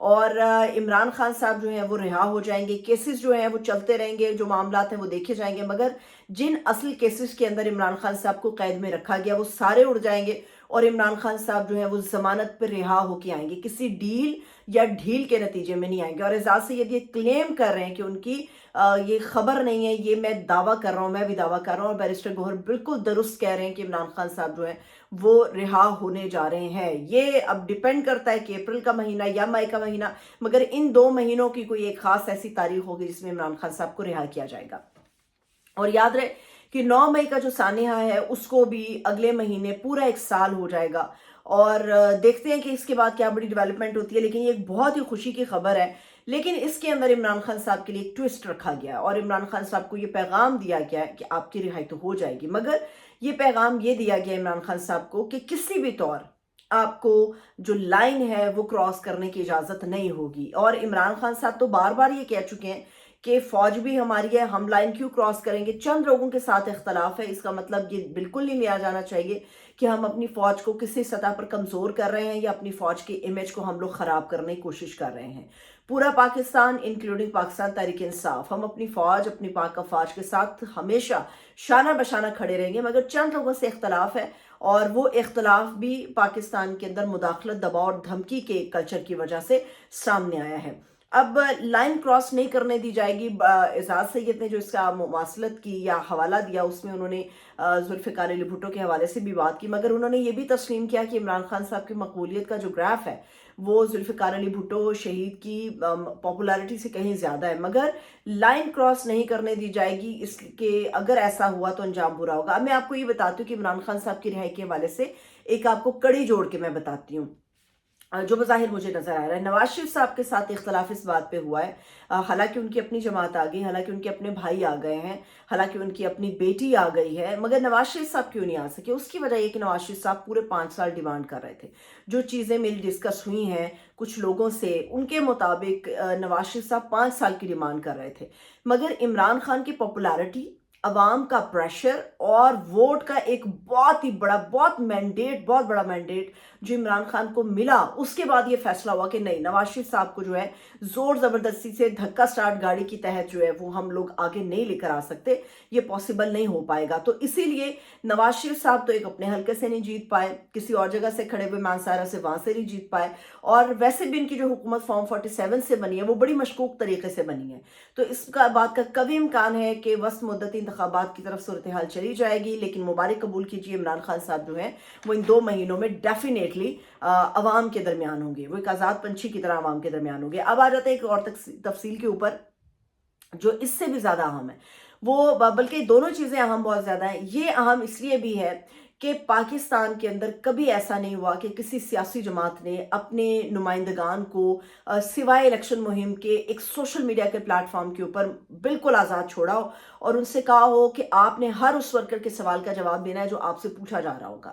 اور عمران خان صاحب جو ہیں وہ رہا ہو جائیں گے، کیسز جو ہیں وہ چلتے رہیں گے، جو معاملات ہیں وہ دیکھے جائیں گے، مگر جن اصل کیسز کے اندر عمران خان صاحب کو قید میں رکھا گیا وہ سارے اڑ جائیں گے، اور عمران خان صاحب جو ہیں وہ ضمانت پر رہا ہو کے آئیں گے، کسی ڈیل یا ڈھیل کے نتیجے میں نہیں آئیں گے۔ اور اعجاز سید یہ کلیم کر رہے ہیں کہ ان کی یہ خبر نہیں ہے، یہ میں دعویٰ کر رہا ہوں، میں بھی دعویٰ کر رہا ہوں، اور بیرسٹر گوہر بالکل درست کہہ رہے ہیں کہ عمران خان صاحب جو ہیں وہ رہا ہونے جا رہے ہیں۔ یہ اب ڈیپینڈ کرتا ہے کہ اپریل کا مہینہ یا مئی کا مہینہ، مگر ان 2 مہینوں کی کوئی ایک خاص ایسی تاریخ ہوگی جس میں عمران خان صاحب کو رہا کیا جائے گا۔ اور یاد رہے کہ 9 مئی کا جو سانحہ ہے اس کو بھی اگلے مہینے پورا 1 سال ہو جائے گا، اور دیکھتے ہیں کہ اس کے بعد کیا بڑی ڈیولپمنٹ ہوتی ہے، لیکن یہ ایک بہت ہی خوشی کی خبر ہے۔ لیکن اس کے اندر عمران خان صاحب کے لیے ایک ٹوسٹ رکھا گیا ہے، اور عمران خان صاحب کو یہ پیغام دیا گیا ہے کہ آپ کی رہائی تو ہو جائے گی، مگر یہ پیغام یہ دیا گیا عمران خان صاحب کو کہ کسی بھی طور آپ کو جو لائن ہے وہ کراس کرنے کی اجازت نہیں ہوگی۔ اور عمران خان صاحب تو بار بار یہ کہہ چکے ہیں کہ فوج بھی ہماری ہے، ہم لائن کیوں کراس کریں گے، چند لوگوں کے ساتھ اختلاف ہے، اس کا مطلب یہ بالکل نہیں لیا جانا چاہیے کہ ہم اپنی فوج کو کسی سطح پر کمزور کر رہے ہیں یا اپنی فوج کی امیج کو ہم لوگ خراب کرنے کی کوشش کر رہے ہیں۔ پورا پاکستان انکلوڈنگ پاکستان تحریک انصاف، ہم اپنی فوج، اپنی پاک افواج کے ساتھ ہمیشہ شانہ بشانہ کھڑے رہیں گے، مگر چند لوگوں سے اختلاف ہے، اور وہ اختلاف بھی پاکستان کے اندر مداخلت، دباؤ اور دھمکی کے کلچر کی وجہ سے سامنے آیا ہے۔ اب لائن کراس نہیں کرنے دی جائے گی۔ اعجاز سید نے جو اس کا مواصلت کی یا حوالہ دیا اس میں انہوں نے ذوالفقار علی بھٹو کے حوالے سے بھی بات کی، مگر انہوں نے یہ بھی تسلیم کیا کہ عمران خان صاحب کی مقبولیت کا جو گراف ہے وہ ذوالفقار علی بھٹو شہید کی پاپولیرٹی سے کہیں زیادہ ہے، مگر لائن کراس نہیں کرنے دی جائے گی، اس کے اگر ایسا ہوا تو انجام برا ہوگا۔ اب میں آپ کو یہ بتاتی ہوں کہ عمران خان صاحب کی رہائی کے حوالے سے ایک آپ کو کڑی جوڑ کے میں بتاتی ہوں جو بظاہر مجھے نظر آ رہا ہے۔ نواز شریف صاحب کے ساتھ اختلاف اس بات پہ ہوا ہے، حالانکہ ان کی اپنی جماعت آ گئی، حالانکہ ان کے اپنے بھائی آ گئے ہیں، حالانکہ ان کی اپنی بیٹی آ گئی ہے، مگر نواز شریف صاحب کیوں نہیں آ سکے؟ اس کی وجہ یہ کہ نواز شریف صاحب پورے 5 سال ڈیمانڈ کر رہے تھے۔ جو چیزیں میری ڈسکس ہوئی ہیں کچھ لوگوں سے، ان کے مطابق نواز شریف صاحب 5 سال کی ڈیمانڈ کر رہے تھے، مگر عمران خان کی پاپولیرٹی، عوام کا پریشر اور ووٹ کا ایک بہت بڑا مینڈیٹ جو عمران خان کو ملا، اس کے بعد یہ فیصلہ ہوا کہ نہیں، نواز شریف صاحب کو جو ہے زور زبردستی سے دھکا سٹارٹ گاڑی کی تحت جو ہے وہ ہم لوگ آگے نہیں لے کر آ سکتے، یہ پاسبل نہیں ہو پائے گا۔ تو اسی لیے نواز شریف صاحب تو ایک اپنے حلقے سے نہیں جیت پائے، کسی اور جگہ سے کھڑے ہوئے مانسارا سے وہاں سے نہیں جیت پائے، اور ویسے بھی ان کی جو حکومت فارم 47 سے بنی ہے وہ بڑی مشکوک طریقے سے بنی ہے، تو اس کا بات کا کبھی امکان ہے کہ وسط مدتی انتخابات کی طرف صورتحال چلی جائے گی، لیکن مبارک قبول کیجیے عمران خان صاحب جو ہیں وہ ان 2 مہینوں میں ڈیفینیٹلی عوام کے درمیان ہوں گے، وہ ایک آزاد پنچھی کی طرح عوام کے درمیان ہوں گے۔ اب آ جاتے ہیں ایک اور تفصیل کے اوپر جو اس سے بھی زیادہ اہم ہے، وہ بلکہ دونوں چیزیں اہم بہت زیادہ ہیں۔ یہ اہم اس لیے بھی ہے کہ پاکستان کے اندر کبھی ایسا نہیں ہوا کہ کسی سیاسی جماعت نے اپنے نمائندگان کو سوائے الیکشن مہم کے ایک سوشل میڈیا کے پلیٹ فارم کے اوپر بالکل آزاد چھوڑا ہو اور ان سے کہا ہو کہ آپ نے ہر اس ورکر کے سوال کا جواب دینا ہے جو آپ سے پوچھا جا رہا ہوگا۔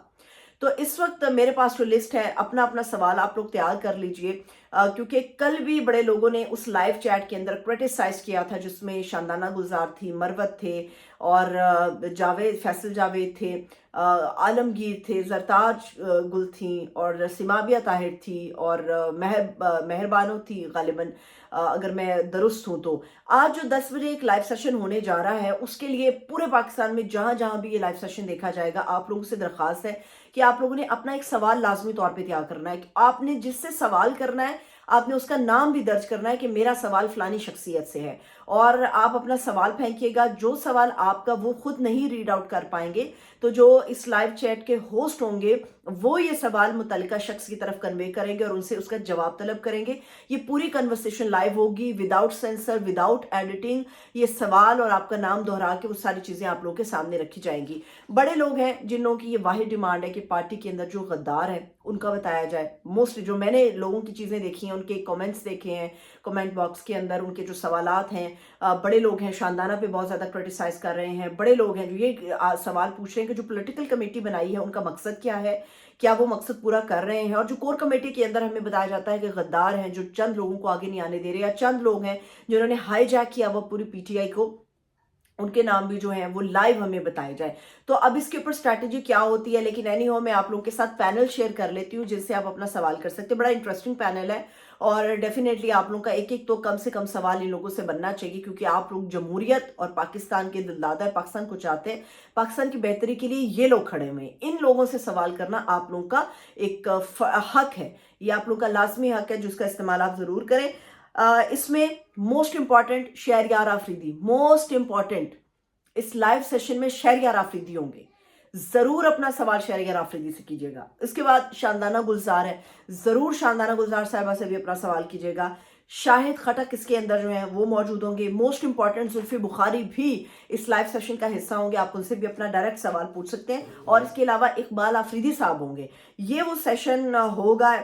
تو اس وقت میرے پاس جو لسٹ ہے، اپنا اپنا سوال آپ لوگ تیار کر لیجئے، کیونکہ کل بھی بڑے لوگوں نے اس لائیو چیٹ کے اندر کرٹیسائز کیا تھا، جس میں شاندانہ گلزار تھی، مروت تھے، اور فیصل جاوید تھے، عالمگیر تھے، زرتاج گل تھیں، اور سمابیہ طاہر تھی، اور مہربانو تھی غالباً، اگر میں درست ہوں تو۔ آج جو 10 بجے ایک لائیو سیشن ہونے جا رہا ہے، اس کے لیے پورے پاکستان میں جہاں جہاں بھی یہ لائیو سیشن دیکھا جائے گا، آپ لوگوں سے درخواست ہے کہ آپ لوگوں نے اپنا ایک سوال لازمی طور پہ تیار کرنا ہے، کہ آپ نے جس سے سوال کرنا ہے آپ نے اس کا نام بھی درج کرنا ہے کہ میرا سوال فلانی شخصیت سے ہے، اور آپ اپنا سوال پھینکیے گا۔ جو سوال آپ کا وہ خود نہیں ریڈ آؤٹ کر پائیں گے تو جو اس لائیو چیٹ کے ہوسٹ ہوں گے وہ یہ سوال متعلقہ شخص کی طرف کنوے کریں گے اور ان سے اس کا جواب طلب کریں گے۔ یہ پوری کنورسیشن لائیو ہوگی، وداؤٹ سینسر، وداؤٹ ایڈیٹنگ، یہ سوال اور آپ کا نام دہرا کے وہ ساری چیزیں آپ لوگوں کے سامنے رکھی جائیں گی۔ بڑے لوگ ہیں جن لوگوں کی یہ واحد ڈیمانڈ ہے کہ پارٹی کے اندر جو غدار ہیں ان کا بتایا جائے۔ موسٹلی جو میں نے لوگوں کی چیزیں دیکھی ہیں، ان کے کامنٹس دیکھے ہیں کامنٹ باکس کے اندر، ان کے جو سوالات ہیں، بڑے لوگ ہیں شاندانہ پہ بہت زیادہ کرٹیسائز کر رہے ہیں، بڑے لوگ ہیں جو یہ سوال پوچھ رہے ہیں کہ جو پولیٹیکل کمیٹی بنائی ہے ان کا مقصد کیا ہے، کیا وہ مقصد پورا کر رہے ہیں، اور جو کور کمیٹی کے اندر ہمیں بتایا جاتا ہے کہ غدار ہیں جو چند لوگوں کو آگے نہیں آنے دے رہے، یا چند لوگ ہیں جنہوں نے ہائی جیک کیا وہ پوری پی ٹی آئی کو، ان کے نام بھی جو ہیں وہ لائیو ہمیں بتائے جائیں. تو اب اس کے اوپر اسٹریٹجی کیا ہوتی ہے، لیکن اینی ہو میں آپ لوگوں کے ساتھ پینل شیئر کر لیتی ہوں جس سے آپ اپنا سوال کر سکتے ہیں. بڑا انٹرسٹنگ پینل ہے اور ڈیفینیٹلی آپ لوگوں کا ایک ایک تو کم سے کم سوال ان لوگوں سے بننا چاہیے، کیونکہ آپ لوگ جمہوریت اور پاکستان کے دلدادہ پاکستان کو چاہتے ہیں. پاکستان کی بہتری کے لیے یہ لوگ کھڑے ہوئے ہیں. ان لوگوں سے سوال کرنا آپ لوگوں کا ایک حق ہے، یہ آپ لوگوں کا لازمی حق ہے جس کا استعمال آپ ضرور کریں. اس میں most important Shahryar Afridi, most important اس لائیو سیشن میں شہریار آفریدی ہوں گے. ضرور اپنا سوال شہریار آفریدی سے کیجیے گا. اس کے بعد شاندانہ گلزار ہے، ضرور شاندانہ گلزار صاحبہ سے بھی اپنا سوال کیجیے گا. شاہد خٹک اس کے اندر جو ہیں وہ موجود ہوں گے. موسٹ امپورٹنٹ زلفی بخاری بھی اس لائیو سیشن کا حصہ ہوں گے، آپ ان سے بھی اپنا ڈائریکٹ سوال پوچھ سکتے ہیں. اور اس کے علاوہ اقبال آفریدی صاحب ہوں گے. یہ وہ سیشن ہوگا،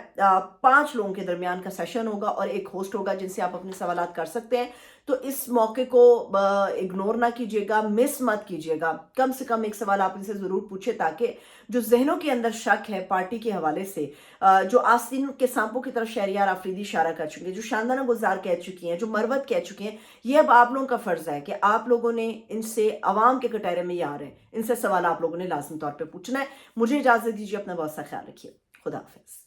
5 لوگوں کے درمیان کا سیشن ہوگا اور ایک ہوسٹ ہوگا جن سے آپ اپنے سوالات کر سکتے ہیں. تو اس موقع کو اگنور نہ کیجیے گا، مس مت کیجیے گا. کم سے کم ایک سوال آپ ان سے ضرور پوچھیں تاکہ جو ذہنوں کے اندر شک ہے پارٹی کے حوالے سے، جو آستین کے سانپوں کی طرف شہریار آفریدی اشارہ کر چکے ہیں، جو شاندانہ گلزار کہہ چکی ہیں، جو مروت کہہ چکے ہیں، یہ اب آپ لوگوں کا فرض ہے کہ آپ لوگوں نے ان سے عوام کے کٹہرے میں یہ آ رہے ہیں، ان سے سوال آپ لوگوں نے لازمی طور پہ پوچھنا ہے. مجھے اجازت دیجیے، اپنا بہت سا خیال رکھیے. خدا حافظ.